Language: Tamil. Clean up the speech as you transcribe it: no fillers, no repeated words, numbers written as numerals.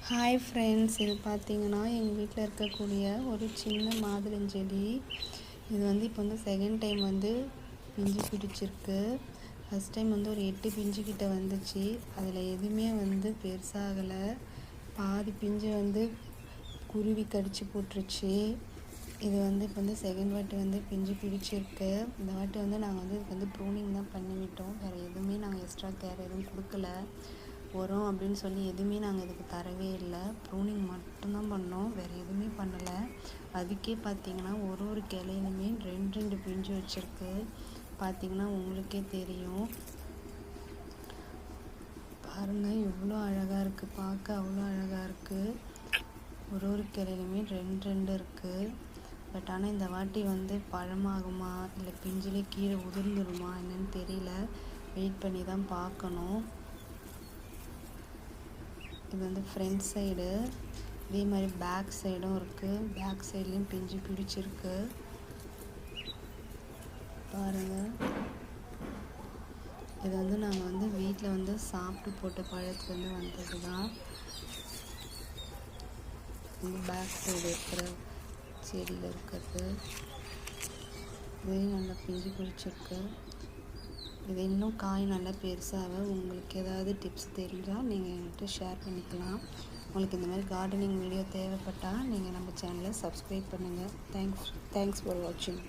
ஹாய் ஃப்ரெண்ட்ஸ், இது பார்த்தீங்கன்னா எங்கள் வீட்டில் இருக்கக்கூடிய ஒரு சின்ன மாதுளஞ்செடி. இது இப்போ செகண்ட் டைம் பிஞ்சு பிடிச்சிருக்கு. ஃபஸ்ட் டைம் ஒரு 8 பிஞ்சு கிட்ட வந்துச்சு. அதில் எதுவுமே பெருசாகலை. பாதி பிஞ்சு குருவி கடிச்சு போட்டுருச்சு. இது இப்போ செகண்ட் வாட்டி பிஞ்சு பிடிச்சிருக்கு. இந்த வாட்டி நாங்கள் இதுக்கு ப்ரூனிங் தான் பண்ணிவிட்டோம். வேறு எதுவுமே நாங்கள் எக்ஸ்ட்ரா கேர் எதுவும் கொடுக்கல. உரம் அப்படின்னு சொல்லி எதுவுமே நாங்கள் இதுக்கு தரவே இல்லை. ப்ரூனிங் மட்டும்தான் பண்ணோம், வேறு எதுவுமே பண்ணலை. அதுக்கே பார்த்திங்கன்னா ஒரு கிளையிலுமே 2 பிஞ்சு வச்சுருக்கு. பார்த்திங்கன்னா உங்களுக்கே தெரியும். பாருங்கள் எவ்வளோ அழகாக இருக்குது, பார்க்க அவ்வளோ அழகாக இருக்குது. ஒரு கிளையிலுமே 2 இருக்குது. பட் ஆனால் இந்த வாட்டி பழமாகுமா இல்லை பிஞ்சிலே கீழே உதிர்ந்துருமா என்னன்னு தெரியல. வெயிட் பண்ணி தான் பார்க்கணும். இது ஃப்ரண்ட் சைடு, இதே மாதிரி பேக் சைடும் இருக்குது. பேக் சைட்லேயும் பிஞ்சு பிடிச்சிருக்கு. பாருங்கள், இது நாங்கள் வீட்டில் சாப்பிட்டு போட்ட பழத்துலேருந்து வந்தது தான். பேக் சைடு இருக்கிற செடியில் இருக்கிறது. இதையும் நல்லா பிஞ்சு பிடிச்சிருக்கு. இது இன்னும் காய் நல்லா பெருசாக. உங்களுக்கு ஏதாவது டிப்ஸ் தெரிஞ்சால் நீங்கள் என்கிட்ட ஷேர் பண்ணிக்கலாம். உங்களுக்கு இந்த மாதிரி கார்டனிங் வீடியோ தேவைப்பட்டால் நீங்கள் நம்ம சேனலை சப்ஸ்கிரைப் பண்ணுங்கள். தேங்க்ஸ் ஃபார் வாட்சிங்.